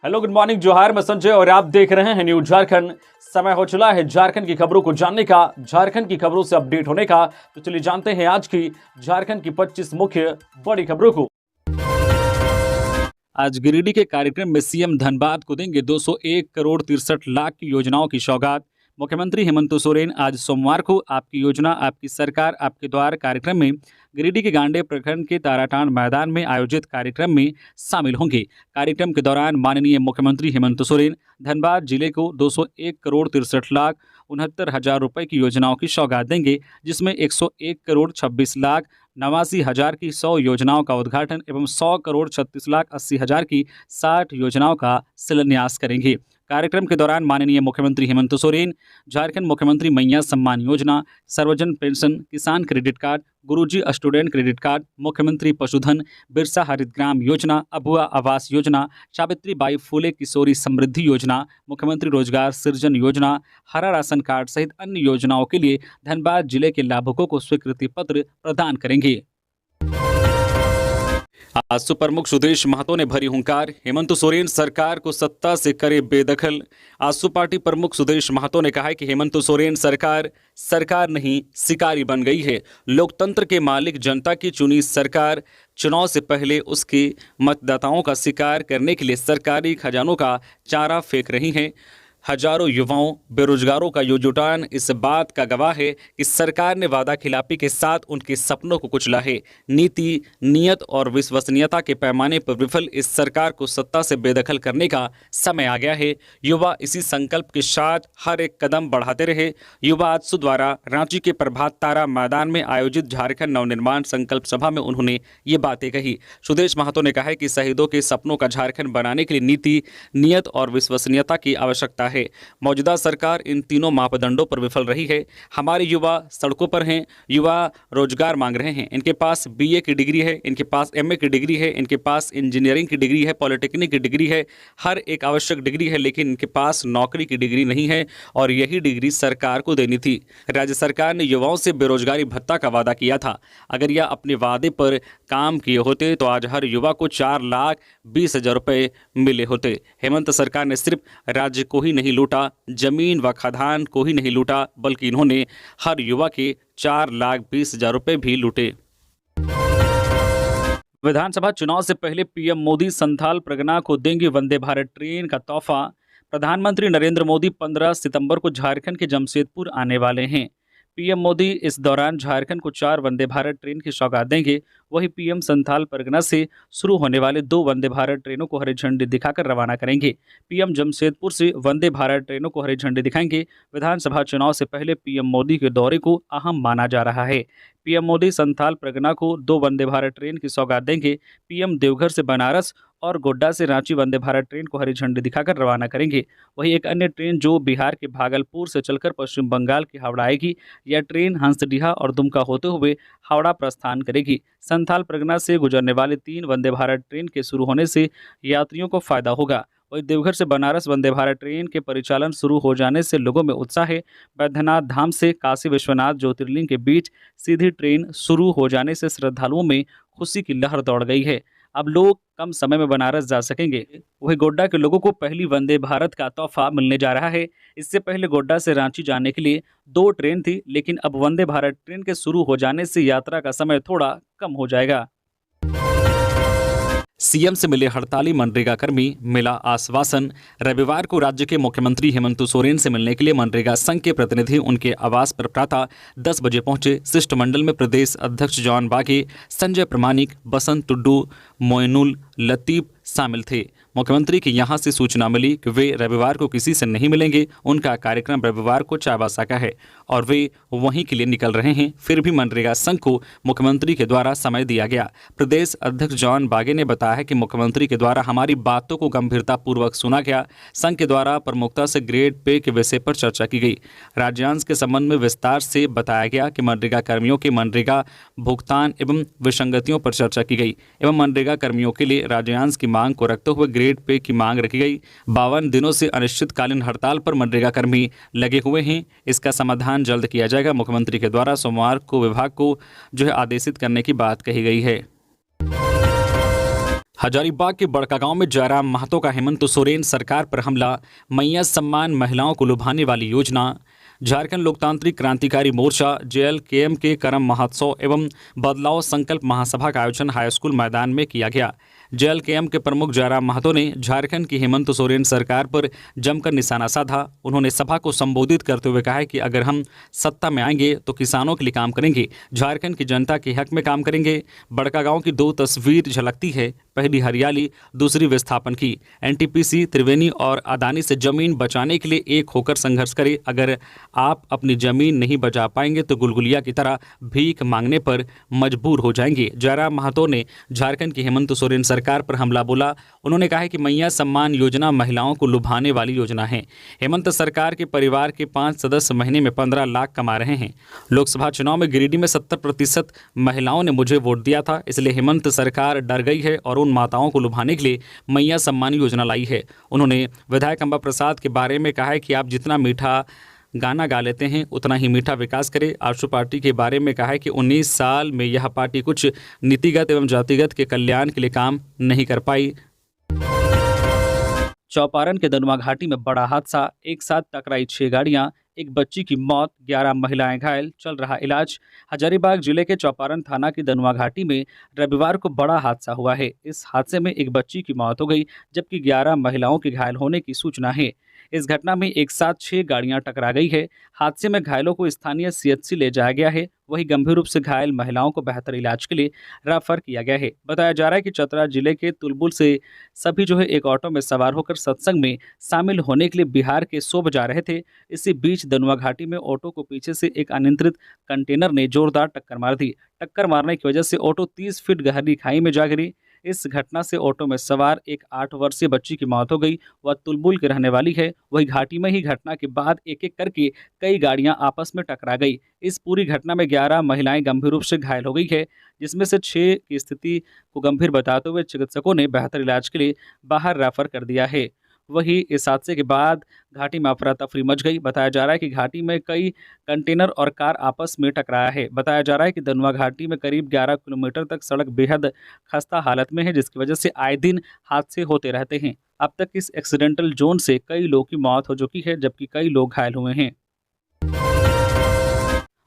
Hello, good morning, जोहार। मैं संजय और आप देख रहे हैं न्यूज झारखंड। समय हो चला है झारखंड की खबरों को जानने का, झारखंड की खबरों से अपडेट होने का। तो चलिए जानते हैं आज की झारखंड की 25 मुख्य बड़ी खबरों को। आज गिरिडीह के कार्यक्रम में सीएम धनबाद को देंगे 201 करोड़ 63 लाख की योजनाओं की सौगात। मुख्यमंत्री हेमंत सोरेन आज सोमवार को आपकी योजना आपकी सरकार आपके द्वार कार्यक्रम में गिरिडीह के गांडे प्रखंड के ताराटांड मैदान में आयोजित कार्यक्रम में शामिल होंगे। कार्यक्रम के दौरान माननीय मुख्यमंत्री हेमंत सोरेन धनबाद जिले को 201 करोड़ 63 लाख 69,000 रुपए की योजनाओं की सौगात देंगे, जिसमें 101 करोड़ 26 लाख 89,000 की 100 योजनाओं का उद्घाटन एवं 100 करोड़ 36 लाख 80,000 की 60 योजनाओं का शिलान्यास करेंगे। कार्यक्रम के दौरान माननीय मुख्यमंत्री हेमंत सोरेन झारखंड मुख्यमंत्री मैया सम्मान योजना, सर्वजन पेंशन, किसान क्रेडिट कार्ड, गुरुजी स्टूडेंट क्रेडिट कार्ड, मुख्यमंत्री पशुधन, बिरसा हरित ग्राम योजना, अबुआ आवास योजना, सावित्री बाई फुले किशोरी समृद्धि योजना, मुख्यमंत्री रोजगार सृजन योजना, हरा राशन कार्ड सहित अन्य योजनाओं के लिए धनबाद जिले के लाभुकों को स्वीकृति पत्र प्रदान करेंगे। आजसू प्रमुख सुदेश महतो ने भरी हुंकार, हेमंत सोरेन सरकार को सत्ता से करे बेदखल। आजसू पार्टी प्रमुख सुदेश महतो ने कहा है कि हेमंत सोरेन सरकार नहीं शिकारी बन गई है। लोकतंत्र के मालिक जनता की चुनी सरकार चुनाव से पहले उसके मतदाताओं का शिकार करने के लिए सरकारी खजानों का चारा फेंक रही है। हजारों युवाओं बेरोजगारों का यो जुटान इस बात का गवाह है कि सरकार ने वादा खिलाफी के साथ उनके सपनों को कुचला है। नीति, नियत और विश्वसनीयता के पैमाने पर विफल इस सरकार को सत्ता से बेदखल करने का समय आ गया है। युवा इसी संकल्प के साथ हर एक कदम बढ़ाते रहे। युवा आजसू द्वारा रांची के प्रभात तारा मैदान में आयोजित झारखंड नवनिर्माण संकल्प सभा में उन्होंने ये बातें कही। सुदेश महतो ने कहा है कि शहीदों के सपनों का झारखंड बनाने के लिए नीति, नियत और विश्वसनीयता की आवश्यकता है। मौजूदा सरकार इन तीनों मापदंडों पर विफल रही है। हमारे युवा सड़कों पर हैं, युवा रोजगार मांग रहे हैं। इनके पास बीए की डिग्री है, इनके पास एमए की डिग्री है, इनके पास इंजीनियरिंग की डिग्री है, पॉलिटेक्निक की डिग्री है, हर एक आवश्यक डिग्री है, लेकिन इनके पास नौकरी की डिग्री नहीं है और यही डिग्री सरकार को देनी थी। राज्य सरकार ने युवाओं से बेरोजगारी भत्ता का वादा किया था। अगर यह अपने वादे पर काम किए होते तो आज हर युवा को 4,20,000 रुपये मिले होते। हेमंत सरकार ने सिर्फ राज्य को ही नहीं लूटा, जमीन व खदान को ही नहीं लूटा, बल्कि इन्होंने हर युवा के 4,20,000 रुपए भी लूटे। विधानसभा चुनाव से पहले पीएम मोदी संथाल परगना को देंगे वंदे भारत ट्रेन का तोहफा। प्रधानमंत्री नरेंद्र मोदी 15 सितंबर को झारखंड के जमशेदपुर आने वाले हैं। पीएम मोदी इस दौरान झारखंड को 4 वंदे भारत ट्रेन की सौगात देंगे। वहीं पीएम संथाल परगना से शुरू होने वाले 2 वंदे भारत ट्रेनों को हरी झंडी दिखाकर रवाना करेंगे। पीएम जमशेदपुर से वंदे भारत ट्रेनों को हरी झंडी दिखाएंगे। विधानसभा चुनाव से पहले पीएम मोदी के दौरे को अहम माना जा रहा है। पीएम मोदी संथाल परगना को 2 वंदे भारत ट्रेन की सौगात देंगे। पीएम देवघर से बनारस और गोड्डा से रांची वंदे भारत ट्रेन को हरी झंडी दिखाकर रवाना करेंगे। वहीं एक अन्य ट्रेन जो बिहार के भागलपुर से चलकर पश्चिम बंगाल की हावड़ा आएगी, यह ट्रेन हंसडीहा और दुमका होते हुए हावड़ा प्रस्थान करेगी। संथाल परगना से गुजरने वाले 3 वंदे भारत ट्रेन के शुरू होने से यात्रियों को फायदा होगा। वहीं देवघर से बनारस वंदे भारत ट्रेन के परिचालन शुरू हो जाने से लोगों में उत्साह है। बैद्यनाथ धाम से काशी विश्वनाथ ज्योतिर्लिंग के बीच सीधी ट्रेन शुरू हो जाने से श्रद्धालुओं में खुशी की लहर दौड़ गई है। अब लोग कम समय में बनारस जा सकेंगे। वहीं गोड्डा के लोगों को पहली वंदे भारत का तोहफा मिलने जा रहा है। इससे पहले गोड्डा से रांची जाने के लिए 2 ट्रेन थी, लेकिन अब वंदे भारत ट्रेन के शुरू हो जाने से यात्रा का समय थोड़ा कम हो जाएगा। सीएम से मिले हड़ताली मनरेगा कर्मी, मिला आश्वासन। रविवार को राज्य के मुख्यमंत्री हेमंत सोरेन से मिलने के लिए मनरेगा संघ के प्रतिनिधि उनके आवास पर प्रातः 10 बजे पहुंचे। शिष्टमंडल में प्रदेश अध्यक्ष जॉन बागे, संजय प्रमाणिक, बसंत टुड्डू, मोइनुल लतीफ शामिल थे। मुख्यमंत्री की यहां से सूचना मिली कि वे रविवार को किसी से नहीं मिलेंगे। उनका कार्यक्रम रविवार को चाईबासा का है और वे वहीं के लिए निकल रहे हैं। फिर भी मनरेगा संघ को मुख्यमंत्री के द्वारा समय दिया गया। प्रदेश अध्यक्ष जॉन बागे ने बताया है कि मुख्यमंत्री के द्वारा हमारी बातों को गंभीरतापूर्वक सुना गया। संघ के द्वारा प्रमुखता से ग्रेड पे के विषय पर चर्चा की गई। राज्यांश के संबंध में विस्तार से बताया गया कि मनरेगा कर्मियों के मनरेगा भुगतान एवं विसंगतियों पर चर्चा की गई एवं मनरेगा कर्मियों के लिए राज्यांश की मांग को रखते हुए ग्रेड पे की मांग रखी गई। 52 दिनों से अनिश्चितकालीन हड़ताल पर मनरेगा कर्मी लगे हुए हैं। इसका समाधान जल्द किया जाएगा। मुख्यमंत्री के द्वारा सोमवार को विभाग को आदेशित करने की बात कही गई है। हजारीबाग के बड़कागांव में जयराम महतो का हेमंत सोरेन सरकार पर हमला, मैया सम्मान महिलाओं को लुभाने वाली योजना। झारखंड लोकतांत्रिक क्रांतिकारी मोर्चा जेएलकेएम के करम महोत्सव एवं बदलाव संकल्प महासभा का आयोजन हाईस्कूल मैदान में किया गया। जेएलकेएम के प्रमुख जयराम महतो ने झारखंड की हेमंत सोरेन सरकार पर जमकर निशाना साधा। उन्होंने सभा को संबोधित करते हुए कहा कि अगर हम सत्ता में आएंगे तो किसानों के लिए काम करेंगे, झारखंड की जनता के हक में काम करेंगे। बड़कागांव की दो तस्वीर झलकती है, पहली हरियाली, दूसरी विस्थापन की। एनटीपीसी, त्रिवेणी और अदानी से जमीन बचाने के लिए एक होकर संघर्ष करें। अगर आप अपनी जमीन नहीं बचा पाएंगे तो गुलगुलिया की तरह भीख मांगने पर मजबूर हो जाएंगे। जयराम महतो ने झारखंड की हेमंत सोरेन सरकार पर हमला बोला। उन्होंने कहा कि मैया सम्मान योजना महिलाओं को लुभाने वाली योजना है। हेमंत सरकार के परिवार के 5 सदस्य महीने में 15 लाख कमा रहे हैं। लोकसभा चुनाव में गिरिडीह में 70% महिलाओं ने मुझे वोट दिया था, इसलिए हेमंत सरकार डर गई है और उन माताओं को लुभाने के लिए मैया सम्मान योजना लाई है। उन्होंने विधायक अंबा प्रसाद के बारे में कहा है कि आप जितना मीठा गाना गा लेते हैं उतना ही मीठा विकास करे। आशु पार्टी के बारे में कहा है कि 19 साल में यह पार्टी कुछ नीतिगत एवं जातिगत के कल्याण के लिए काम नहीं कर पाई। चौपारण के दनुआ घाटी में बड़ा हादसा, एक साथ टकराई 6 गाड़ियां, एक बच्ची की मौत, 11 महिलाएं घायल, चल रहा इलाज। हजारीबाग जिले के चौपारण थाना की दनुआ घाटी में रविवार को बड़ा हादसा हुआ है। इस हादसे में एक बच्ची की मौत हो गई जबकि 11 महिलाओं के घायल होने की सूचना है। इस घटना में एक साथ 6 गाड़ियां टकरा गई है। हादसे में घायलों को स्थानीय सीएचसी ले जाया गया है, वहीं गंभीर रूप से घायल महिलाओं को बेहतर इलाज के लिए रेफर किया गया है। बताया जा रहा है कि चतरा जिले के तुलबुल से सभी एक ऑटो में सवार होकर सत्संग में शामिल होने के लिए बिहार के सोब जा रहे थे। इसी बीच दनुआ घाटी में ऑटो को पीछे से एक अनियंत्रित कंटेनर ने जोरदार टक्कर मार दी। टक्कर मारने की वजह से ऑटो 30 फीट गहरी खाई में जा गिरी। इस घटना से ऑटो में सवार एक 8 वर्षीय बच्ची की मौत हो गई। वह तुलबुल की रहने वाली है। वही घाटी में ही घटना के बाद एक एक करके कई गाड़ियां आपस में टकरा गई। इस पूरी घटना में 11 महिलाएं गंभीर रूप से घायल हो गई है, जिसमें से 6 की स्थिति को गंभीर बताते हुए चिकित्सकों ने बेहतर इलाज के लिए बाहर रेफर कर दिया है। वहीं इस हादसे के बाद घाटी में अफरा तफरी मच गई। बताया जा रहा है कि घाटी में कई कंटेनर और कार आपस में टकराया है। बताया जा रहा है कि दनुआ घाटी में करीब 11 किलोमीटर तक सड़क बेहद खस्ता हालत में है, जिसकी वजह से आए दिन हादसे होते रहते हैं। अब तक इस एक्सीडेंटल जोन से कई लोगों की मौत हो चुकी है जबकि कई लोग घायल हुए हैं।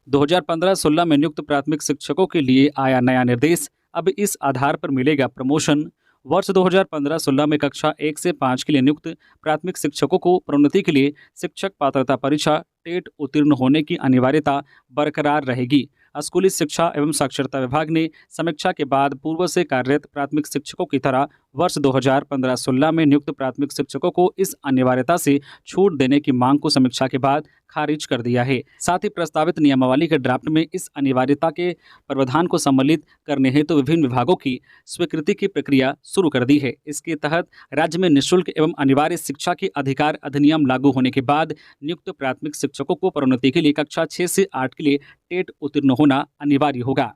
2015-16 में नियुक्त प्राथमिक शिक्षकों के लिए आया नया निर्देश, अब इस आधार पर मिलेगा प्रमोशन। वर्ष 2015-16 में कक्षा 1 से 5 के लिए नियुक्त प्राथमिक शिक्षकों को प्रोन्नति के लिए शिक्षक पात्रता परीक्षा टेट उत्तीर्ण होने की अनिवार्यता बरकरार रहेगी। स्कूली शिक्षा एवं साक्षरता विभाग ने समीक्षा के बाद पूर्व से कार्यरत प्राथमिक शिक्षकों की तरह वर्ष 2015-16 में नियुक्त प्राथमिक शिक्षकों को इस अनिवार्यता से छूट देने की मांग को समीक्षा के बाद खारिज कर दिया है। साथ ही प्रस्तावित नियमावली के ड्राफ्ट में इस अनिवार्यता के प्रावधान को सम्मिलित करने हेतु विभिन्न विभागों की स्वीकृति की प्रक्रिया शुरू कर दी है। इसके तहत राज्य में निःशुल्क एवं अनिवार्य शिक्षा के अधिकार अधिनियम लागू होने के बाद नियुक्त प्राथमिक शिक्षकों को प्रोन्नति के लिए कक्षा 6 से 8 के लिए टेट उत्तीर्ण होना अनिवार्य होगा।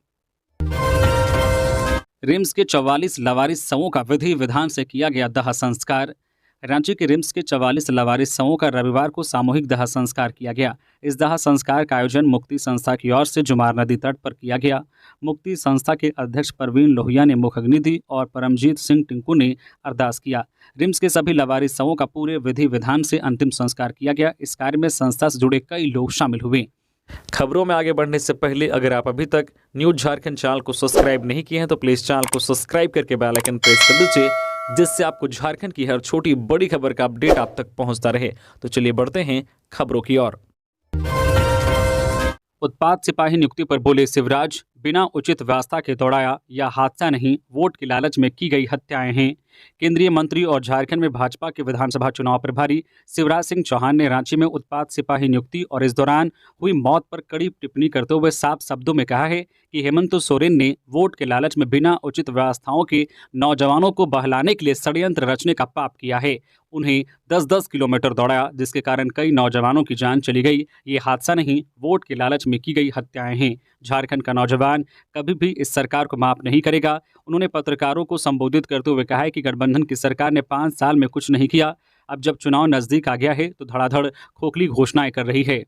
रिम्स के 44 लावारिस शवों का विधि विधान से किया गया दाह संस्कार। रांची के रिम्स के 44 लावारिस शवों का रविवार को सामूहिक दाह संस्कार किया गया। इस दाह संस्कार का आयोजन मुक्ति संस्था की ओर से जुमार नदी तट पर किया गया। मुक्ति संस्था के अध्यक्ष परवीन लोहिया ने मुख्य अग्नि दी और परमजीत सिंह टिंकू ने अरदास किया। रिम्स के सभी लावारिस शवों का पूरे विधि विधान से अंतिम संस्कार किया गया। इस कार्य में संस्था से जुड़े कई लोग शामिल हुए। खबरों में आगे बढ़ने से पहले अगर आप अभी तक न्यूज़ झारखंड चैनल को सब्सक्राइब नहीं किए हैं तो प्लीज़ चैनल को सब्सक्राइब करके बेल आइकन प्रेस कर दीजिए, जिससे आपको झारखंड की हर छोटी बड़ी खबर का अपडेट आप तक पहुंचता रहे। तो चलिए बढ़ते हैं खबरों की ओर। उत्पाद सिपाही नियुक्ति पर बोले शिवराज, बिना उचित व्यवस्था के दौड़ाया, या हादसा नहीं, वोट के लालच में की गई हत्याएं हैं। केंद्रीय मंत्री और झारखंड में भाजपा के विधानसभा चुनाव प्रभारी शिवराज सिंह चौहान ने रांची में उत्पाद सिपाही नियुक्ति और इस दौरान हुई मौत पर कड़ी टिप्पणी करते हुए साफ शब्दों में कहा है कि हेमंत सोरेन ने वोट के लालच में बिना उचित व्यवस्थाओं के नौजवानों को बहलाने के लिए षड्यंत्र रचने का पाप किया है। उन्हें 10-10 किलोमीटर दौड़ाया, जिसके कारण कई नौजवानों की जान चली गई। ये हादसा नहीं, वोट के लालच में की गई हत्याएं हैं। झारखंड का नौजवान कभी भी इस सरकार को माफ नहीं करेगा। उन्होंने पत्रकारों को संबोधित करते हुए कहा है कि गठबंधन की सरकार ने 5 साल में कुछ नहीं किया। अब जब चुनाव नजदीक आ गया है तो धड़ाधड़ खोखली घोषणाएं कर रही है।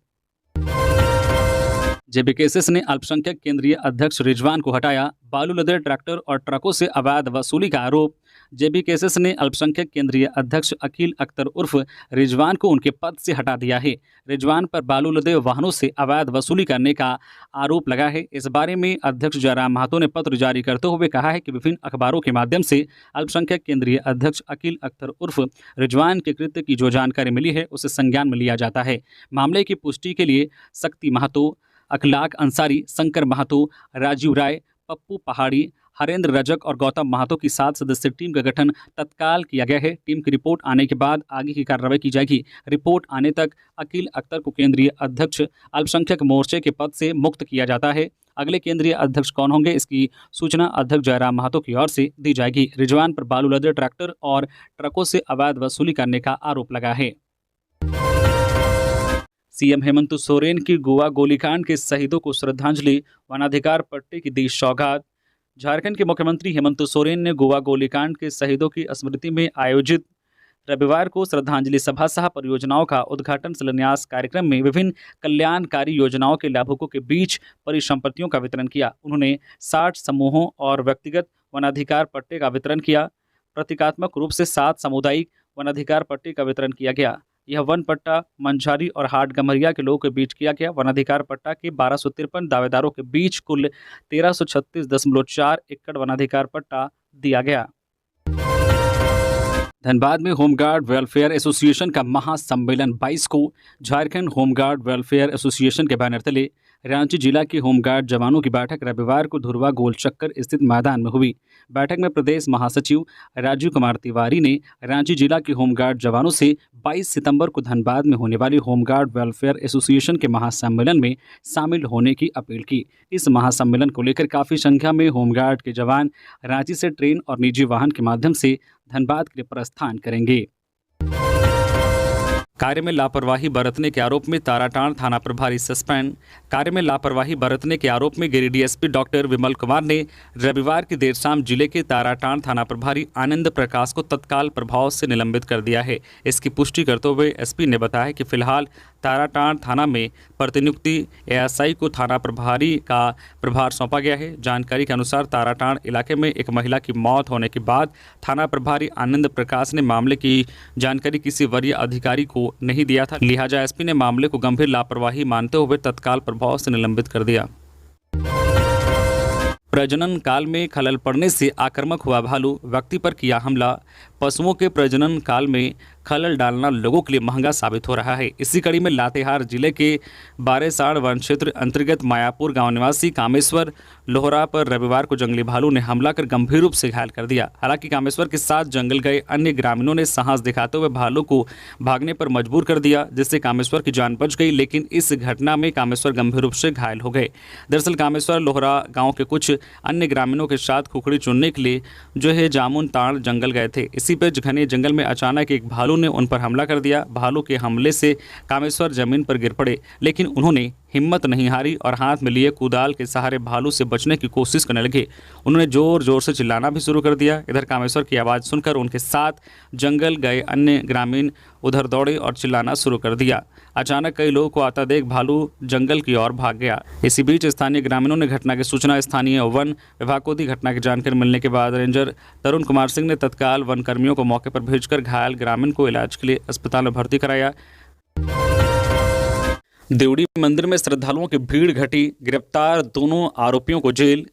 जेबीकेएसएस ने अल्पसंख्यक केंद्रीय अध्यक्ष रिजवान को हटाया, बालू लदे ट्रैक्टर और ट्रकों से अवैध वसूली का आरोप। जेबीकेएसएस ने अल्पसंख्यक केंद्रीय अध्यक्ष अकील अख्तर उर्फ रिजवान को उनके पद से हटा दिया है। रिजवान पर बालू लदे वाहनों से अवैध वसूली करने का आरोप लगा है। इस बारे में अध्यक्ष जयराम महतो ने पत्र जारी करते हुए कहा है कि विभिन्न अखबारों के माध्यम से अल्पसंख्यक केंद्रीय अध्यक्ष अकील अख्तर उर्फ रिजवान के कृत्य की जो जानकारी मिली है उसे संज्ञान में लिया जाता है। मामले की पुष्टि के लिए शक्ति महतो, अखलाक अंसारी, शंकर महतो, राजीव राय, पप्पू पहाड़ी, हरेंद्र रजक और गौतम महतो की 7 सदस्यीय टीम का गठन तत्काल किया गया है। टीम की रिपोर्ट आने के बाद आगे की कार्रवाई की जाएगी। रिपोर्ट आने तक अकील अख्तर को केंद्रीय अध्यक्ष अल्पसंख्यक मोर्चे के पद से मुक्त किया जाता है। अगले केंद्रीय अध्यक्ष कौन होंगे, इसकी सूचना अध्यक्ष जयराम महतो की ओर से दी जाएगी। रिजवान पर बालू लदे ट्रैक्टर और ट्रकों से अवैध वसूली करने का आरोप लगा है। सीएम हेमंत सोरेन की गोवा गोलीकांड के शहीदों को श्रद्धांजलि, वनाधिकार पट्टे की दी सौगात। झारखंड के मुख्यमंत्री हेमंत सोरेन ने गोवा गोलीकांड के शहीदों की स्मृति में आयोजित रविवार को श्रद्धांजलि सभा सह परियोजनाओं का उद्घाटन शिलान्यास कार्यक्रम में विभिन्न कल्याणकारी योजनाओं के लाभुकों के बीच परिसंपत्तियों का वितरण किया। उन्होंने 60 समूहों और व्यक्तिगत वनाधिकार पट्टे का वितरण किया। प्रतीकात्मक रूप से 7 सामुदायिक वनाधिकार पट्टे का वितरण किया गया। यह वन पट्टा मंझारी और हाट गम्हरिया के लोगों के बीच किया गया। वनाधिकार पट्टा के 1253 दावेदारों के बीच कुल 1336.4 एकड़ वनाधिकार पट्टा दिया गया। धनबाद में होमगार्ड वेलफेयर एसोसिएशन का महासम्मेलन 22 को झारखंड होमगार्ड वेलफेयर एसोसिएशन के बैनर तले रांची जिला के होमगार्ड जवानों की बैठक रविवार को धुरवा गोल चक्कर स्थित मैदान में हुई। बैठक में प्रदेश महासचिव राजीव कुमार तिवारी ने रांची जिला के होमगार्ड जवानों से 22 सितंबर को धनबाद में होने वाली होमगार्ड वेलफेयर एसोसिएशन के महासम्मेलन में शामिल होने की अपील की। इस महासम्मेलन को लेकर काफ़ी संख्या में होमगार्ड के जवान रांची से ट्रेन और निजी वाहन के माध्यम से धनबाद के लिए प्रस्थान करेंगे। कार्य में लापरवाही बरतने के आरोप में ताराटांड़ थाना प्रभारी सस्पेंड। कार्य में लापरवाही बरतने के आरोप में गिरिडीह एसपी डॉक्टर विमल कुमार ने रविवार की देर शाम जिले के ताराटांड़ थाना प्रभारी आनंद प्रकाश को तत्काल प्रभाव से निलंबित कर दिया है। इसकी पुष्टि करते हुए एसपी ने बताया कि फिलहाल ताराटांड़ थाना में प्रतिनियुक्ति एएसआई को थाना प्रभारी का प्रभार सौंपा गया है। जानकारी के अनुसार ताराटांड़ इलाके में एक महिला की मौत होने के बाद थाना प्रभारी आनंद प्रकाश ने मामले की जानकारी किसी वरीय अधिकारी को नहीं दिया था। लिहाजा एसपी ने मामले को गंभीर लापरवाही मानते हुए तत्काल प्रभाव से निलंबित कर दिया। प्रजनन काल में खलल पड़ने से आक्रामक हुआ भालू, व्यक्ति पर किया हमला। पशुओं के प्रजनन काल में खलल डालना लोगों के लिए महंगा साबित हो रहा है। इसी कड़ी में लातेहार जिले के बारेसाड़ वन क्षेत्र अंतर्गत मायापुर गांव निवासी कामेश्वर लोहरा पर रविवार को जंगली भालू ने हमला कर गंभीर रूप से घायल कर दिया। हालांकि कामेश्वर के साथ जंगल गए अन्य ग्रामीणों ने साहस दिखाते हुए भालू को भागने पर मजबूर कर दिया, जिससे कामेश्वर की जान बच गई। लेकिन इस घटना में कामेश्वर गंभीर रूप से घायल हो गए। दरअसल कामेश्वर लोहरा गाँव के कुछ अन्य ग्रामीणों के साथ खुखड़ी चुनने के लिए जो है जामुन ताड़ जंगल गए थे। इसी पर घने जंगल में अचानक एक भालू ने उन पर हमला कर दिया। भालू के हमले से कामेश्वर जमीन पर गिर पड़े, लेकिन उन्होंने हिम्मत नहीं हारी और हाथ में लिए कुदाल के सहारे भालू से बचने की कोशिश करने लगे। उन्होंने जोर जोर से चिल्लाना भी शुरू कर दिया। इधर कामेश्वर की आवाज़ सुनकर उनके साथ जंगल गए अन्य ग्रामीण उधर दौड़े और चिल्लाना शुरू कर दिया। अचानक कई लोगों को आता देख भालू जंगल की ओर भाग गया। इसी बीच स्थानीय ग्रामीणों ने घटना की सूचना स्थानीय वन विभाग को दी। घटना की जानकारी मिलने के बाद रेंजर तरुण कुमार सिंह ने तत्काल वन कर्मियों को मौके पर भेजकर घायल ग्रामीण को इलाज के लिए अस्पताल में भर्ती कराया। देवड़ी मंदिर में श्रद्धालुओं की भीड़ घटी, गिरफ्तार दोनों आरोपियों को जेल।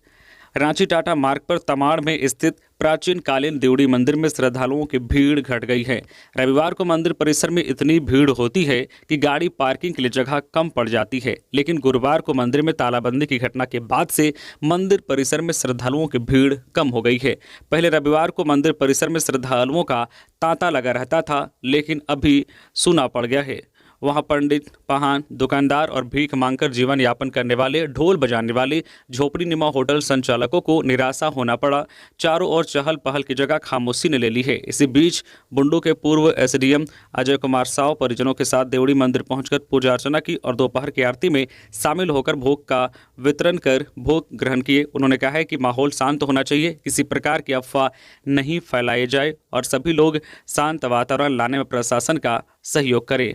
रांची टाटा मार्ग पर तमाड़ में स्थित प्राचीन कालीन देवड़ी मंदिर में श्रद्धालुओं की भीड़ घट गई है। रविवार को मंदिर परिसर में इतनी भीड़ होती है कि गाड़ी पार्किंग के लिए जगह कम पड़ जाती है, लेकिन गुरुवार को मंदिर में तालाबंदी की घटना के बाद से मंदिर परिसर में श्रद्धालुओं की भीड़ कम हो गई है। पहले रविवार को मंदिर परिसर में श्रद्धालुओं का तांता लगा रहता था, लेकिन अभी सूना पड़ गया है। वहां पंडित, पहान, दुकानदार और भीख मांगकर जीवन यापन करने वाले, ढोल बजाने वाले झोपड़ी नुमा होटल संचालकों को निराशा होना पड़ा। चारों ओर चहल पहल की जगह खामोशी ने ले ली है। इसी बीच बुंडू के पूर्व एसडीएम अजय कुमार साव परिजनों के साथ देवड़ी मंदिर पहुंचकर पूजा अर्चना की और दोपहर की आरती में शामिल होकर भोग का वितरण कर भोग ग्रहण किए। उन्होंने कहा है कि माहौल शांत होना चाहिए, किसी प्रकार की अफवाह नहीं फैलाई जाए और सभी लोग शांत वातावरण लाने में प्रशासन का सहयोग करें।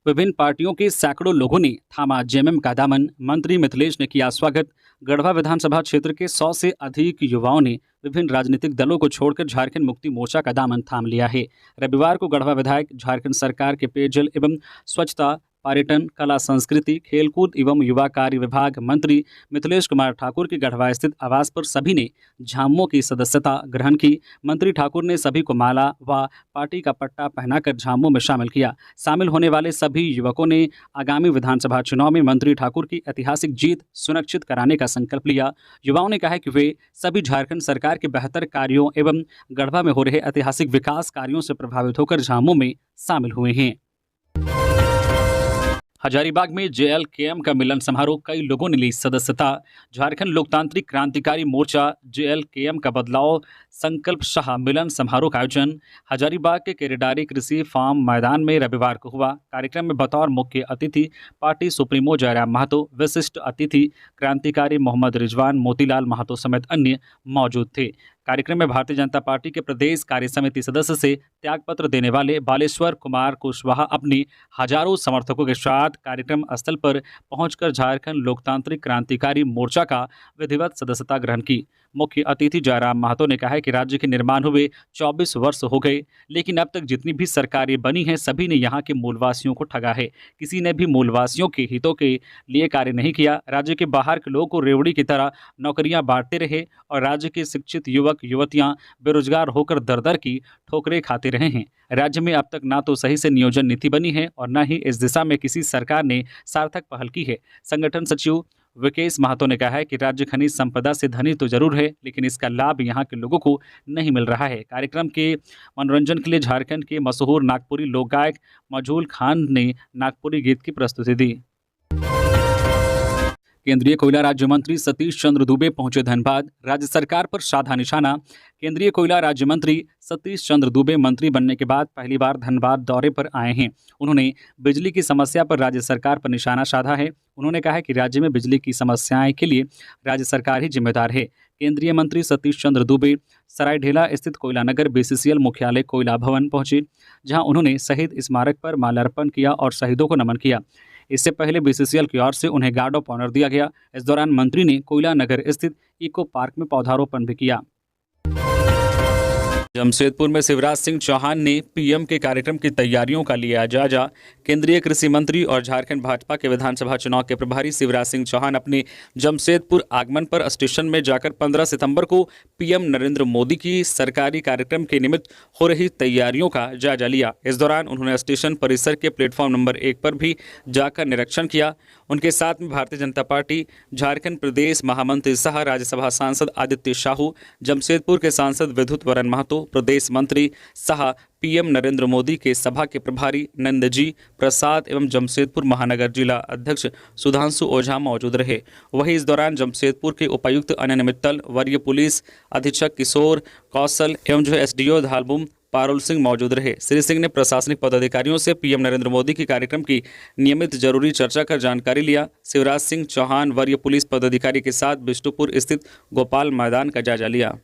विभिन्न पार्टियों के सैकड़ों लोगों ने थामा जेएमएम का दामन। मंत्री मिथिलेश ने किया स्वागत। गढ़वा विधानसभा क्षेत्र के 100 से अधिक युवाओं ने विभिन्न राजनीतिक दलों को छोड़कर झारखंड मुक्ति मोर्चा का दामन थाम लिया है। रविवार को गढ़वा विधायक, झारखंड सरकार के पेयजल एवं स्वच्छता, पर्यटन, कला संस्कृति, खेलकूद एवं युवा कार्य विभाग मंत्री मिथिलेश कुमार ठाकुर के गढ़वा स्थित आवास पर सभी ने झामुमो की सदस्यता ग्रहण की। मंत्री ठाकुर ने सभी को माला व पार्टी का पट्टा पहनाकर झामुमो में शामिल किया। शामिल होने वाले सभी युवकों ने आगामी विधानसभा चुनाव में मंत्री ठाकुर की ऐतिहासिक जीत सुनिश्चित कराने का संकल्प लिया। युवाओं ने कहा कि वे सभी झारखंड सरकार के बेहतर कार्यों एवं गढ़वा में हो रहे ऐतिहासिक विकास कार्यों से प्रभावित होकर झामुमो में शामिल हुए हैं। हजारीबाग में जेएलकेएम का मिलन समारोह, कई लोगों ने ली सदस्यता। झारखंड लोकतांत्रिक क्रांतिकारी मोर्चा जेएलकेएम का बदलाव संकल्प शाह मिलन समारोह का आयोजन हजारीबाग के केरेडारी कृषि फार्म मैदान में रविवार को हुआ। कार्यक्रम में बतौर मुख्य अतिथि पार्टी सुप्रीमो जयराम महतो, विशिष्ट अतिथि क्रांतिकारी मोहम्मद रिजवान मोतीलाल महतो समेत अन्य मौजूद थे। कार्यक्रम में भारतीय जनता पार्टी के प्रदेश कार्य समिति सदस्य से त्यागपत्र देने वाले बालेश्वर कुमार कुशवाहा अपने हजारों समर्थकों के साथ कार्यक्रम स्थल पर पहुंचकर झारखंड लोकतांत्रिक क्रांतिकारी मोर्चा का विधिवत सदस्यता ग्रहण की। मुख्य अतिथि जयराम महतो ने कहा कि राज्य के निर्माण हुए 24 वर्ष हो गए, लेकिन अब तक जितनी भी सरकारें बनी हैं सभी ने यहाँ के मूलवासियों को ठगा है। किसी ने भी मूलवासियों के हितों के लिए कार्य नहीं किया। राज्य के बाहर के लोगों को रेवड़ी की तरह नौकरियां बांटते रहे और राज्य के शिक्षित युवक युवतियां बेरोजगार होकर दर दर की ठोकरें खाते रहे हैं। राज्य में अब तक ना तो सही से नियोजन नीति बनी है और न ही इस दिशा में किसी सरकार ने सार्थक पहल की है। संगठन सचिव विकेश महतो ने कहा है कि राज्य खनिज संपदा से धनी तो जरूर है, लेकिन इसका लाभ यहाँ के लोगों को नहीं मिल रहा है। कार्यक्रम के मनोरंजन के लिए झारखंड के मशहूर नागपुरी लोक गायक मजहूल खान ने नागपुरी गीत की प्रस्तुति दी। केंद्रीय कोयला राज्य मंत्री सतीश चंद्र दुबे पहुंचे धनबाद। राज्य सरकार पर साधा निशाना। केंद्रीय कोयला राज्य मंत्री सतीश चंद्र दुबे मंत्री बनने के बाद पहली बार धनबाद दौरे पर आए हैं। उन्होंने बिजली की समस्या पर राज्य सरकार पर निशाना साधा है। उन्होंने कहा कि राज्य में बिजली की समस्याएं के लिए राज्य सरकार ही जिम्मेदार है। केंद्रीय मंत्री सतीश चंद्र दुबे सरायढेला स्थित कोयला नगर बीसीसीएल मुख्यालय कोयला भवन पहुंचे, जहां उन्होंने शहीद स्मारक पर माल्यार्पण किया और शहीदों को नमन किया। इससे पहले बीसीसीएल की ओर से उन्हें गार्ड ऑफ ऑनर दिया गया। इस दौरान मंत्री ने कोयला नगर स्थित इको पार्क में पौधारोपण भी किया। जमशेदपुर में शिवराज सिंह चौहान ने पीएम के कार्यक्रम की तैयारियों का लिया जायजा। केंद्रीय कृषि मंत्री और झारखंड भाजपा के विधानसभा चुनाव के प्रभारी शिवराज सिंह चौहान अपने जमशेदपुर आगमन पर स्टेशन में जाकर 15 सितंबर को पीएम नरेंद्र मोदी की सरकारी कार्यक्रम के निमित्त हो रही तैयारियों का जायजा लिया। इस दौरान उन्होंने स्टेशन परिसर के प्लेटफॉर्म नंबर 1 पर भी जाकर निरीक्षण किया। उनके साथ में भारतीय जनता पार्टी झारखंड प्रदेश महामंत्री सह राज्यसभा सांसद आदित्य साहू, जमशेदपुर के सांसद विद्युत वरण महतो, प्रदेश मंत्री सह पीएम नरेंद्र मोदी के सभा के प्रभारी नंदजी प्रसाद एवं जमशेदपुर महानगर जिला अध्यक्ष सुधांशु ओझा मौजूद रहे। वहीं इस दौरान जमशेदपुर के उपायुक्त अनन्य मित्तल, वरीय पुलिस अधीक्षक किशोर कौशल एवं एसडीओ धालबुम पारुल सिंह मौजूद रहे। श्री सिंह ने प्रशासनिक पदाधिकारियों से पीएम नरेंद्र मोदी की कार्यक्रम की नियमित जरूरी चर्चा कर जानकारी लिया। शिवराज सिंह चौहान वरीय पुलिस पदाधिकारी के साथ बिष्टुपुर स्थित गोपाल मैदान का जायजा लिया।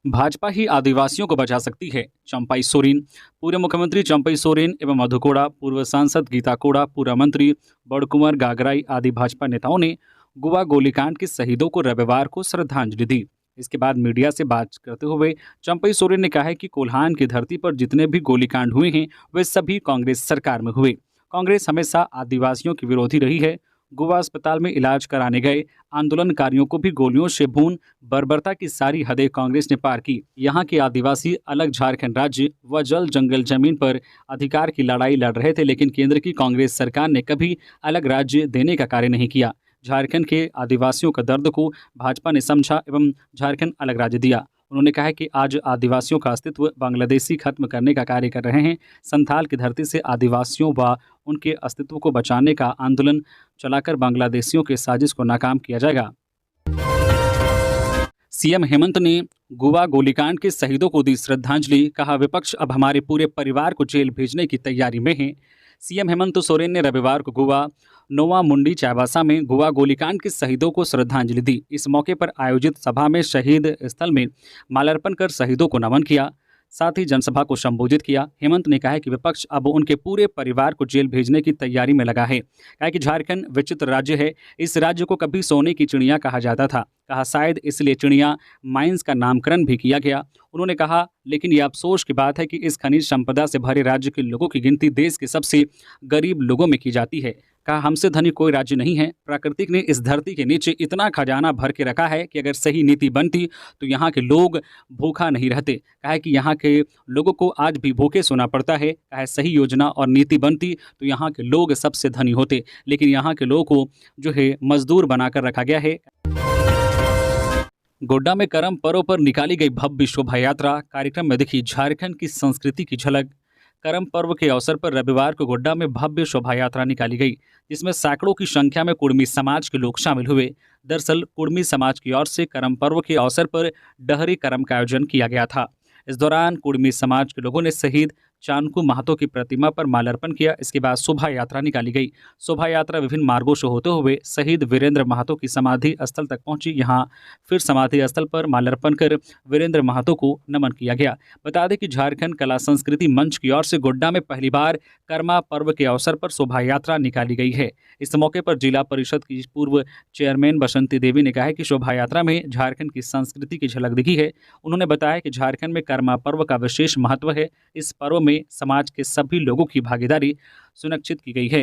भाजपा ही आदिवासियों को बचा सकती है, चंपाई सोरेन। पूर्व मुख्यमंत्री चंपाई सोरेन एवं मधु कोड़ा, पूर्व सांसद गीता कोड़ा, पूर्व मंत्री बड़कुंवर गागराई आदि भाजपा नेताओं ने गोवा गोलीकांड के शहीदों को रविवार को श्रद्धांजलि दी। इसके बाद मीडिया से बात करते हुए चंपाई सोरेन ने कहा है कि कोल्हान की धरती पर जितने भी गोलीकांड हुए हैं वे सभी कांग्रेस सरकार में हुए। कांग्रेस हमेशा आदिवासियों की विरोधी रही है। गोवा अस्पताल में इलाज कराने गए आंदोलनकारियों को भी गोलियों से भून बर्बरता की सारी हदें कांग्रेस ने पार की। यहाँ के आदिवासी अलग झारखंड राज्य व जल जंगल जमीन पर अधिकार की लड़ाई लड़ रहे थे, लेकिन केंद्र की कांग्रेस सरकार ने कभी अलग राज्य देने का कार्य नहीं किया। झारखंड के आदिवासियों का दर्द को भाजपा ने समझा एवं झारखंड अलग राज्य दिया। उन्होंने कहा कि आज आदिवासियों का अस्तित्व बांग्लादेशी खत्म करने का कार्य कर रहे हैं। संथाल की धरती से आदिवासियों व उनके अस्तित्व को बचाने का आंदोलन चलाकर बांग्लादेशियों के साजिश को नाकाम किया जाएगा। सीएम हेमंत ने गोवा गोलीकांड के शहीदों को दी श्रद्धांजलि। कहा, विपक्ष अब हमारे पूरे परिवार को जेल भेजने की तैयारी में है। सीएम हेमंत सोरेन ने रविवार को गोवा नोवा मुंडी चाईबासा में गोवा गोलीकांड के शहीदों को श्रद्धांजलि दी। इस मौके पर आयोजित सभा में शहीद स्थल में माल्यार्पण कर शहीदों को नमन किया। साथ ही जनसभा को संबोधित किया। हेमंत ने कहा कि विपक्ष अब उनके पूरे परिवार को जेल भेजने की तैयारी में लगा है। कहा कि झारखंड विचित्र राज्य है, इस राज्य को कभी सोने की चिड़िया कहा जाता था। कहा शायद इसलिए चिड़िया माइंस का नामकरण भी किया गया। उन्होंने कहा लेकिन ये अफसोस की बात है कि इस खनिज संपदा से भरे राज्य के लोगों की गिनती देश के सबसे गरीब लोगों में की जाती है। कहा हमसे धनी कोई राज्य नहीं है। प्रकृति ने इस धरती के नीचे इतना खजाना भर के रखा है कि अगर सही नीति बनती तो यहाँ के लोग भूखा नहीं रहते। कहा कि यहाँ के लोगों को आज भी भूखे सोना पड़ता है। कहा सही योजना और नीति बनती तो यहाँ के लोग सबसे धनी होते, लेकिन यहाँ के लोगों को जो है मजदूर बनाकर रखा गया है। गोड्डा में करम पर्व पर निकाली गई भव्य शोभा यात्रा। कार्यक्रम में दिखी झारखंड की संस्कृति की झलक। करम पर्व के अवसर पर रविवार को गोड्डा में भव्य शोभा यात्रा निकाली गई, जिसमें सैकड़ों की संख्या में कुर्मी समाज के लोग शामिल हुए। दरअसल कुर्मी समाज की ओर से करम पर्व के अवसर पर डहरी करम का आयोजन किया गया था। इस दौरान कुर्मी समाज के लोगों ने शहीद चानकू महतो की प्रतिमा पर माल्यार्पण किया। इसके बाद शोभा यात्रा निकाली गई। शोभा यात्रा विभिन्न मार्गों से होते हुए शहीद वीरेंद्र महतो की समाधि स्थल तक पहुंची। यहां फिर समाधि स्थल पर माल्यार्पण कर वीरेंद्र महतो को नमन किया गया। बता दें कि झारखंड कला संस्कृति मंच की ओर से गोड्डा में पहली बार कर्मा पर्व के अवसर पर शोभा यात्रा निकाली गई है। इस मौके पर जिला परिषद की पूर्व चेयरमैन बसंती देवी ने कहा कि शोभा यात्रा में झारखंड की संस्कृति की झलक दिखी है। उन्होंने बताया कि झारखंड में कर्मा पर्व का विशेष महत्व है। इस पर्व में समाज के सभी लोगों की भागीदारी सुनिश्चित की गई है।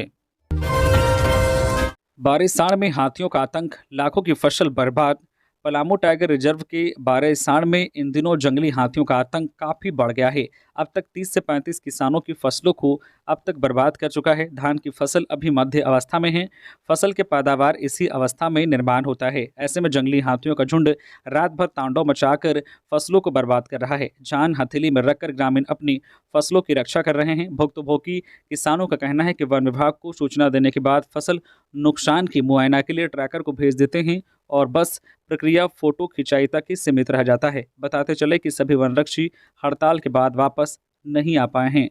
बारिसाण में हाथियों का आतंक, लाखों की फसल बर्बाद। पलामू टाइगर रिजर्व के बारिसाण में इन दिनों जंगली हाथियों का आतंक काफ़ी बढ़ गया है। अब तक 30 से 35 किसानों की फसलों को अब तक बर्बाद कर चुका है। धान की फसल अभी मध्य अवस्था में है। फसल के पैदावार इसी अवस्था में निर्माण होता है। ऐसे में जंगली हाथियों का झुंड रात भर तांडव मचाकर फसलों को बर्बाद कर रहा है। जान हथेली में रखकर ग्रामीण अपनी फसलों की रक्षा कर रहे हैं। भुक्तभोगी किसानों का कहना है कि वन विभाग को सूचना देने के बाद फसल नुकसान की मुआयना के लिए ट्रैकर को भेज देते हैं और बस प्रक्रिया फोटो खिंचाई तक ही सीमित रह जाता है। बताते चले कि सभी वनरक्षी हड़ताल के बाद वापस नहीं आ पाए हैं।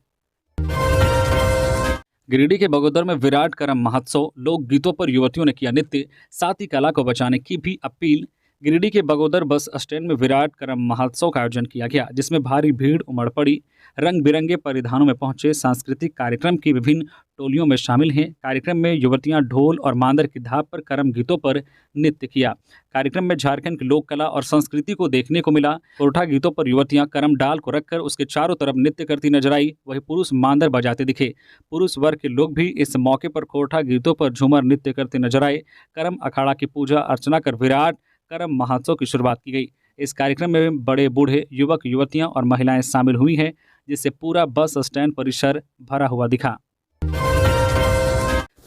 गिरिडीह के बगोदर में विराट करम महोत्सव, लोक गीतों पर युवतियों ने किया नृत्य, साथ ही कला को बचाने की भी अपील। गिरिडीह के बगोदर बस स्टैंड में विराट करम महोत्सव का आयोजन किया गया, जिसमें भारी भीड़ उमड़ पड़ी। रंग बिरंगे परिधानों में पहुंचे सांस्कृतिक कार्यक्रम की विभिन्न टोलियों में शामिल हैं। कार्यक्रम में युवतियां ढोल और मांदर की धाप पर करम गीतों पर नृत्य किया। कार्यक्रम में झारखंड की लोक कला और संस्कृति को देखने को मिला। कोरठा गीतों पर युवतियां करम डाल को रखकर उसके चारों तरफ नृत्य करती नजर आई। वहीं पुरुष मांदर बजाते दिखे। पुरुष वर्ग के लोग भी इस मौके पर कोरठा गीतों पर झूमर नृत्य करते नजर आए। करम अखाड़ा की पूजा अर्चना कर विराट करम महोत्सव की शुरुआत की गई। इस कार्यक्रम में बड़े बूढ़े, युवक युवतियां और महिलाएं शामिल हुई हैं, जिससे पूरा बस स्टैंड परिसर भरा हुआ दिखा।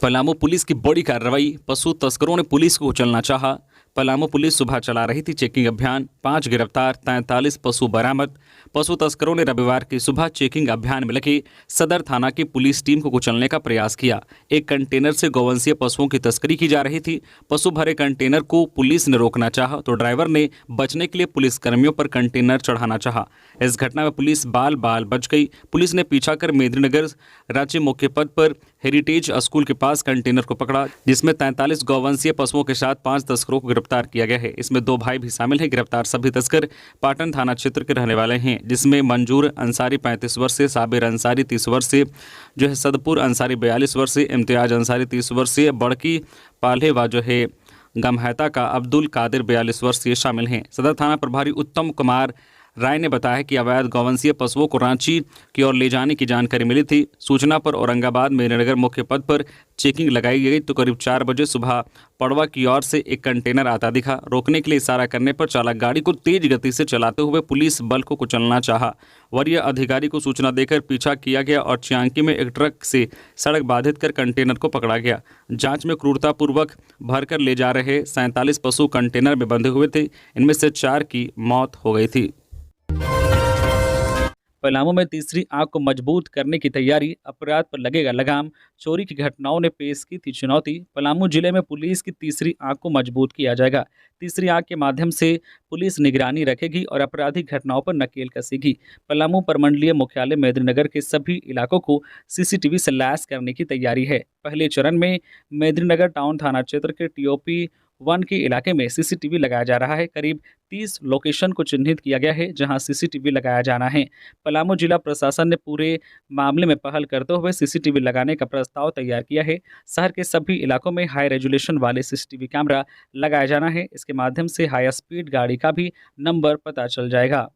पलामू पुलिस की बड़ी कार्रवाई, पशु तस्करों ने पुलिस को कुचलना चाहा। पलामू पुलिस सुबह चला रही थी चेकिंग अभियान, 5 गिरफ्तार, 43 पशु बरामद। पशु तस्करों ने रविवार की सुबह चेकिंग अभियान में लगी सदर थाना की पुलिस टीम को कुचलने का प्रयास किया। एक कंटेनर से गौवंशीय पशुओं की तस्करी की जा रही थी। पशु भरे कंटेनर को पुलिस ने रोकना चाहा तो ड्राइवर ने बचने के लिए पुलिस कर्मियों पर कंटेनर चढ़ाना चाहा। इस घटना में पुलिस बाल बच गई। पुलिस ने पीछा कर मेदिनीनगर राज्य मुख्य पद पर हेरिटेज स्कूल के पास कंटेनर को पकड़ा, जिसमें 43 गौवंशीय पशुओं के साथ 5 तस्करों को गिरफ्तार किया गया है। इसमें 2 भाई भी शामिल हैं। गिरफ्तार सभी तस्कर पाटन थाना क्षेत्र के रहने वाले हैं, जिसमें मंजूर अंसारी 35 वर्ष से, साबिर अंसारी 30 वर्ष से, जो है सदपुर अंसारी 42 वर्ष से, इम्तियाज अंसारी 30 वर्ष से, बड़की पाल्हे व जो है गमहैता का अब्दुल कादिर 42 वर्ष से शामिल हैं। सदर थाना प्रभारी उत्तम कुमार राय ने बताया कि अवैध गौवंशीय पशुओं को रांची की ओर ले जाने की जानकारी मिली थी। सूचना पर औरंगाबाद मेदिनीनगर मुख्य पद पर चेकिंग लगाई गई तो करीब 4 बजे सुबह पड़वा की ओर से एक कंटेनर आता दिखा। रोकने के लिए इशारा करने पर चालक गाड़ी को तेज गति से चलाते हुए पुलिस बल को कुचलना चाहा। वरीय अधिकारी को सूचना देकर पीछा किया गया और चियांकी में एक ट्रक से सड़क बाधित कर कंटेनर को पकड़ा गया। जांच में क्रूरतापूर्वक भरकर ले जा रहे 47 पशु कंटेनर में बंधे हुए थे। इनमें से 4 की मौत हो गई थी। पलामू में तीसरी आंख को मजबूत करने की तैयारी, अपराध पर लगेगा लगाम। चोरी की घटनाओं ने पेश की थी चुनौती। पलामू जिले में पुलिस की तीसरी आंख को मजबूत किया जाएगा। तीसरी आंख के माध्यम से पुलिस निगरानी रखेगी और आपराधिक घटनाओं पर नकेल कसेगी। पलामू प्रमंडलीय मुख्यालय मेदिनीनगर के सभी इलाकों को CCTV से लैस करने की तैयारी है। पहले चरण में मेदिनीनगर टाउन थाना क्षेत्र के TOP 1 के इलाके में सीसीटीवी लगाया जा रहा है। करीब 30 लोकेशन को चिन्हित किया गया है जहां सीसीटीवी लगाया जाना है। पलामू जिला प्रशासन ने पूरे मामले में पहल करते हुए सीसीटीवी लगाने का प्रस्ताव तैयार किया है। शहर के सभी इलाकों में हाई रेजोल्यूशन वाले सीसीटीवी कैमरा लगाया जाना है। इसके माध्यम से हाई स्पीड गाड़ी का भी नंबर पता चल जाएगा।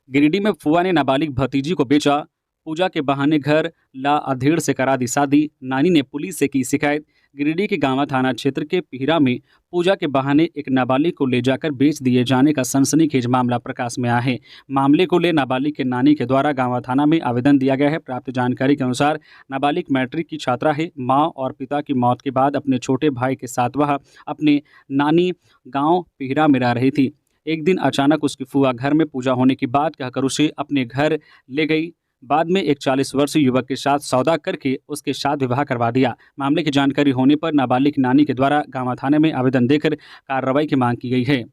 गिरिडीह में फुआ ने नाबालिग भतीजी को बेचा, पूजा के बहाने घर ला अधेड़ से करा दी शादी, नानी ने पुलिस से की शिकायत। गिरिडीह के गांवा थाना क्षेत्र के पिहरा में पूजा के बहाने एक नाबालिग को ले जाकर बेच दिए जाने का सनसनीखेज मामला प्रकाश में आया है। मामले को ले नाबालिग के नानी के द्वारा गांवा थाना में आवेदन दिया गया है। प्राप्त जानकारी के अनुसार नाबालिग मैट्रिक की छात्रा है। मां और पिता की मौत के बाद अपने छोटे भाई के साथ वह अपने नानी गांव पिहरा में रह रही थी। एक दिन अचानक उसकी फुआ घर में पूजा होने की बात कहकर उसे अपने घर ले गई। बाद में एक 40 वर्षीय युवक के साथ सौदा करके उसके साथ विवाह करवा दिया। मामले की जानकारी होने पर नाबालिग नानी के द्वारा गांवा थाने में आवेदन देकर कार्रवाई की मांग की गई है।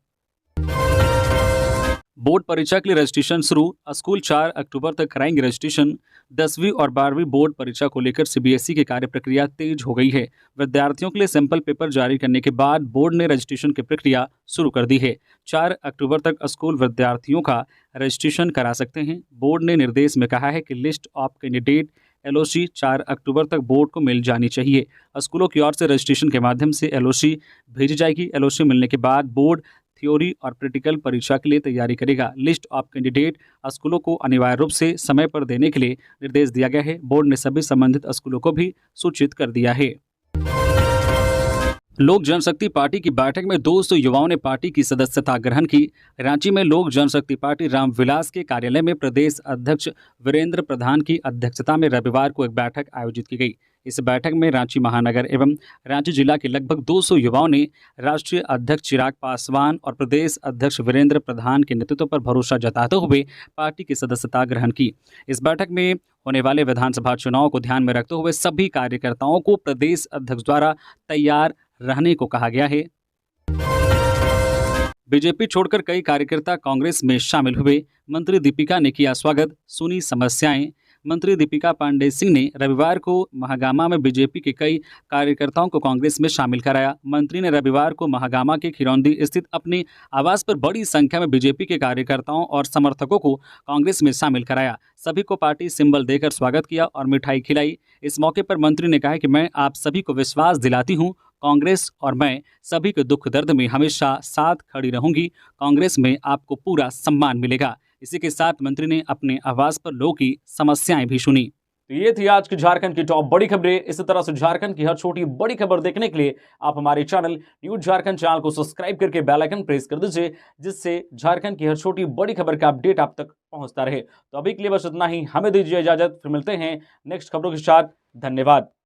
बोर्ड परीक्षा के लिए रजिस्ट्रेशन शुरू, स्कूल 4 अक्टूबर तक कराएंगे रजिस्ट्रेशन। 10वीं और 12वीं बोर्ड परीक्षा को लेकर सीबीएसई की कार्य प्रक्रिया तेज हो गई है। विद्यार्थियों के लिए सैंपल पेपर जारी करने के बाद बोर्ड ने रजिस्ट्रेशन की प्रक्रिया शुरू कर दी है। 4 अक्टूबर तक स्कूल विद्यार्थियों का रजिस्ट्रेशन करा सकते हैं। बोर्ड ने निर्देश में कहा है कि लिस्ट ऑफ कैंडिडेट एलओसी 4 अक्टूबर तक बोर्ड को मिल जानी चाहिए। स्कूलों की ओर से रजिस्ट्रेशन के माध्यम से एलओसी भेजी जाएगी। एलओसी मिलने के बाद बोर्ड थ्योरी और प्रैक्टिकल परीक्षा के लिए तैयारी करेगा। लिस्ट ऑफ कैंडिडेट स्कूलों को अनिवार्य रूप से समय पर देने के लिए निर्देश दिया गया है। बोर्ड ने सभी संबंधित स्कूलों को भी सूचित कर दिया है। लोक जनशक्ति पार्टी की बैठक में 200 युवाओं ने पार्टी की सदस्यता ग्रहण की। रांची में लोक जनशक्ति पार्टी रामविलास के कार्यालय में प्रदेश अध्यक्ष वीरेंद्र प्रधान की अध्यक्षता में रविवार को एक बैठक आयोजित की गई। इस बैठक में रांची महानगर एवं रांची जिला के लगभग 200 युवाओं ने राष्ट्रीय अध्यक्ष चिराग पासवान और प्रदेश अध्यक्ष वीरेंद्र प्रधान के नेतृत्व पर भरोसा जताते हुए पार्टी की सदस्यता ग्रहण की। इस बैठक में होने वाले विधानसभा चुनाव को ध्यान में रखते हुए सभी कार्यकर्ताओं को प्रदेश अध्यक्ष द्वारा तैयार रहने को कहा गया है। बीजेपी छोड़कर कई कार्यकर्ता कांग्रेस में शामिल हुए। मंत्री दीपिका ने किया स्वागत, सुनी समस्याएं। मंत्री दीपिका पांडे सिंह ने रविवार को महागामा में बीजेपी के कई कार्यकर्ताओं को कांग्रेस में शामिल कराया। मंत्री ने रविवार को महागामा के खिरौंदी स्थित अपने आवास पर बड़ी संख्या में बीजेपी के कार्यकर्ताओं और समर्थकों को कांग्रेस में शामिल कराया। सभी को पार्टी सिंबल देकर स्वागत किया और मिठाई खिलाई। इस मौके पर मंत्री ने कहा कि मैं आप सभी को विश्वास दिलाती हूं, कांग्रेस और मैं सभी के दुख दर्द में हमेशा साथ खड़ी रहूंगी। कांग्रेस में आपको पूरा सम्मान मिलेगा। इसी के साथ मंत्री ने अपने आवास पर लोगों की समस्याएं भी सुनी। तो ये थी आज की झारखंड की टॉप बड़ी खबरें। इसी तरह से झारखंड की हर छोटी बड़ी खबर देखने के लिए आप हमारे चैनल न्यूज झारखंड चैनल को सब्सक्राइब करके बेल आइकन प्रेस कर दीजिए, जिससे झारखंड की हर छोटी बड़ी खबर का अपडेट आप तक पहुंचता रहे। तो अभी के लिए बस इतना ही, हमें दीजिए इजाजत, फिर मिलते हैं नेक्स्ट खबरों के साथ। धन्यवाद।